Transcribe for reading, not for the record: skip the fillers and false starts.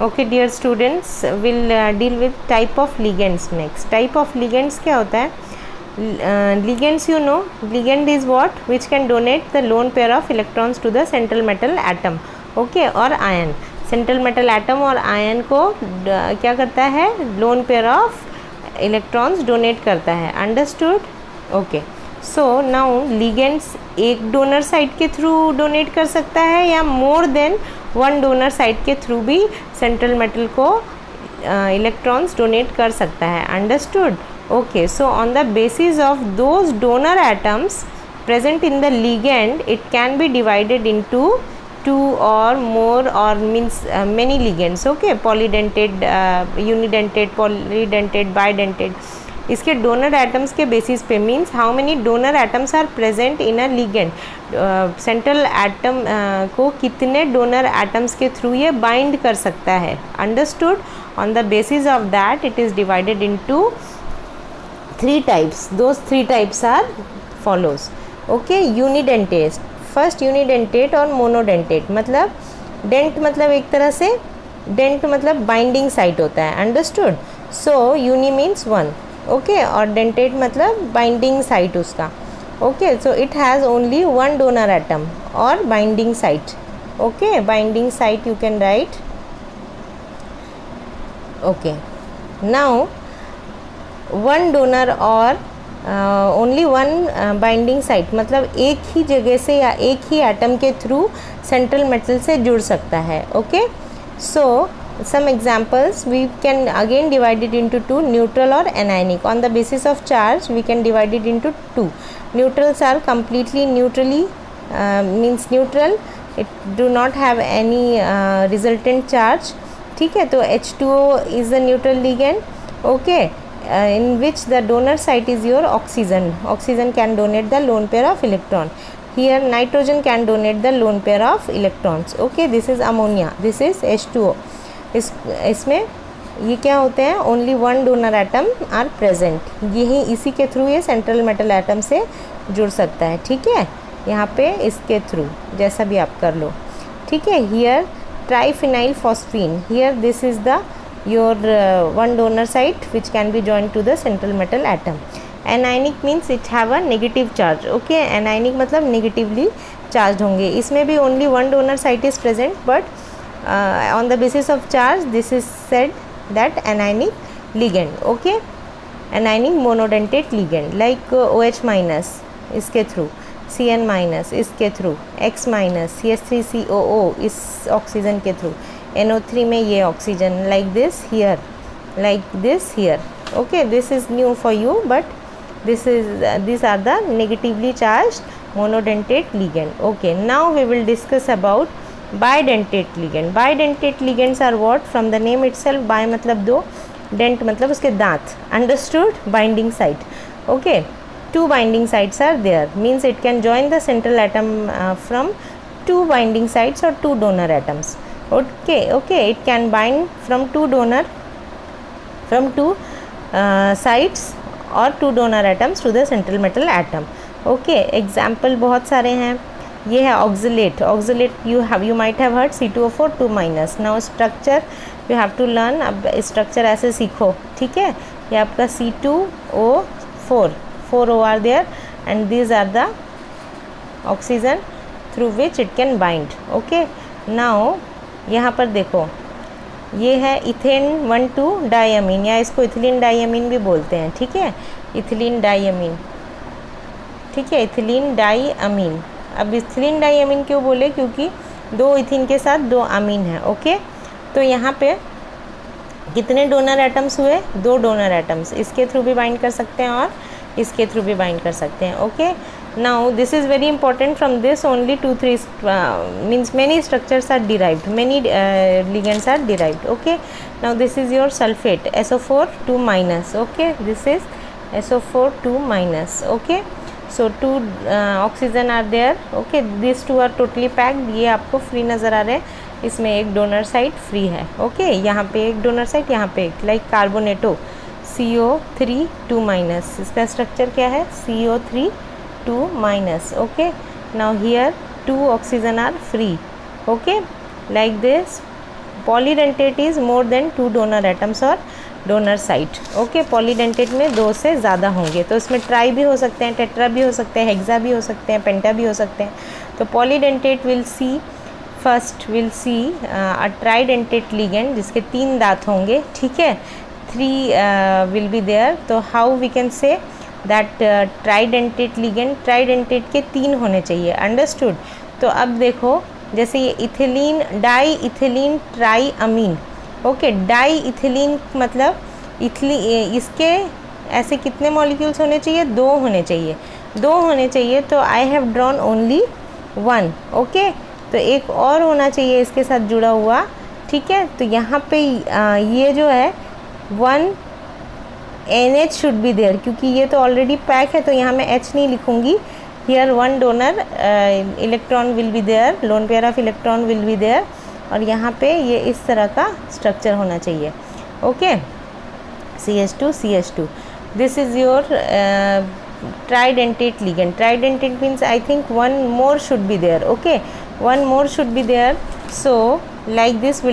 Okay dear students, will deal with type of ligands next. Type of ligands क्या होता है? Ligands, you know, ligand is what which can donate the lone pair of electrons to the central metal atom, okay, और ion. Central metal atom और ion को क्या करता है? Loan pair of electrons donate करता है. Understood? Okay. So now ligands एक donor side के थ्रू डोनेट कर सकता है या more than one donor side के थ्रू भी सेंट्रल मेटल को इलेक्ट्रॉन्स डोनेट कर सकता है. Understood? Okay, so on the basis of those donor atoms present in the ligand, it can be divided into two or more or means many ligands. Okay, polydentate, unidentate, polydentate, bidentate. इसके donor atoms के basis पे means how many donor atoms are present in a ligand. Central atom को कितने donor atoms के through ये bind कर सकता है. Understood? On the basis of that, it is divided into three types. Those three types are follows. Okay, unidentate. First unidentate और monodentate. मतलब dent मतलब एक तरह से dent मतलब binding site होता है. Understood? So uni means one. Okay, और dentate मतलब binding site उसका. Okay, so it has only one donor atom और binding site. Okay, binding site you can write. Okay, now one donor और only one binding site मतलब एक ही जगह से या एक ही एटम के थ्रू सेंट्रल मेटल से जुड़ सकता है. Okay, so some examples we can again divided into two, neutral और anionic. On the basis of charge we can divided into two. Neutrals are completely neutrally means neutral, it do not have any resultant charge. ठीक है, तो H2O is a neutral ligand. Okay, in which the donor site is your oxygen. Oxygen can donate the lone pair of electron. Here nitrogen can donate the lone pair of electrons. Okay, this is ammonia, this is H2O. इसमें ये क्या होते हैं? Only one donor atom are present. यही इसी के through ये central metal atom से जुड़ सकता है. ठीक है, यहाँ पे इसके थ्रू जैसा भी आप कर लो. ठीक है, here triphenyl phosphine. Here this is the your one donor site which can be joined to the central metal atom. Anionic means it have a negative charge. Okay, anionic मतलब negatively charged होंगे. इसमें भी only one donor site is present, but on the basis of charge this is said that anionic ligand. Okay, anionic monodentate ligand like OH minus इसके through, Cn minus इसके through, X minus CH3COO इस oxygen के through, NO3 में ये oxygen like this here, like this here. Okay, this is new for you, but these are the negatively charged monodentate ligand. Okay, now we will discuss about bidentate ligand. Bidentate ligands are what? From the name itself, bi मतलब दो, dent मतलब उसके दांत. Understood? Binding site. Okay, two binding sites are there, means it can join the central atom from two binding sites or two donor atoms. Okay, it can bind from two sites or two donor atoms to the central metal atom. Okay, example बहुत सारे हैं. ये है oxalate. Oxalate you might have heard C2O4 2 minus. Now structure you have to learn. अब structure ऐसे सीखो. ठीक है, ये आपका C2O4 4 O are there and these are the oxygen through which it can bind. Okay, now यहाँ पर देखो ये है इथेन 1,2 डाइअमीन या इसको इथिलीन डाइअमीन भी बोलते हैं. ठीक है, इथिलीन डाइअमीन. ठीक है, इथिलीन डाइअमीन. अब इथिलीन डाइअमीन क्यों बोले? क्योंकि दो इथिन के साथ दो अमीन है. ओके, तो यहाँ पे कितने डोनर एटम्स हुए? दो डोनर एटम्स. इसके थ्रू भी बाइंड कर सकते हैं और इसके थ्रू भी बाइंड कर सकते हैं. Okay, now this is very important. From this only 2-3 means many structures are derived, many ligands are derived. Okay, now this is your sulfate SO4 2 minus. Okay, this is SO4 2 minus. Okay, so two oxygen are there. Okay, these two are totally packed. ये आपको free नज़र आ रहे हैं. इसमें एक donor site free है. Okay, यहाँ पे एक डोनर साइट, यहाँ पे एक, लाइक कार्बोनेटो CO3 2 minus. इसका स्ट्रक्चर क्या है? CO3 2 minus. Okay, now here two oxygen are free. Okay, like this polydentate is more than 2 donor atoms और डोनर साइट। ओके, पॉलीडेंटेट में 2 से ज़्यादा होंगे, तो इसमें ट्राई भी हो सकते हैं, टेट्रा भी हो सकते हैं, हेक्सा भी हो सकते हैं, पेंटा भी हो सकते हैं। तो polydentate will see first will see a tridentate ligand जिसके 3 दांत होंगे, ठीक है, 3 विल बी देयर। तो how we can say that tridentate ligand, tridentate के 3 होने चाहिए, अंडरस्टूड। तो अब देखो जैसे ये इथिलीन, डाई इथिलीन ट्राई अमीन, ओके, डाई इथिलीन मतलब इसके ऐसे कितने मॉलिक्यूल्स होने चाहिए, 2 होने चाहिए, 2 होने चाहिए। तो I have drawn only 1, okay, तो एक और होना चाहिए इसके साथ जुड़ा हुआ, ठीक है। तो यहाँ पे ये जो है 1 NH शुड बी देयर, क्योंकि ये तो ऑलरेडी पैक है तो यहाँ मैं H नहीं लिखूँगी। Here 1 donor electron will be there, lone pair of electron will be there, और यहाँ पे ये इस तरह का स्ट्रक्चर होना चाहिए, okay, CH2 CH2। This is your tridentate ligand. Tridentate means I think 1 more should be there, okay, 1 more should be there. So like this will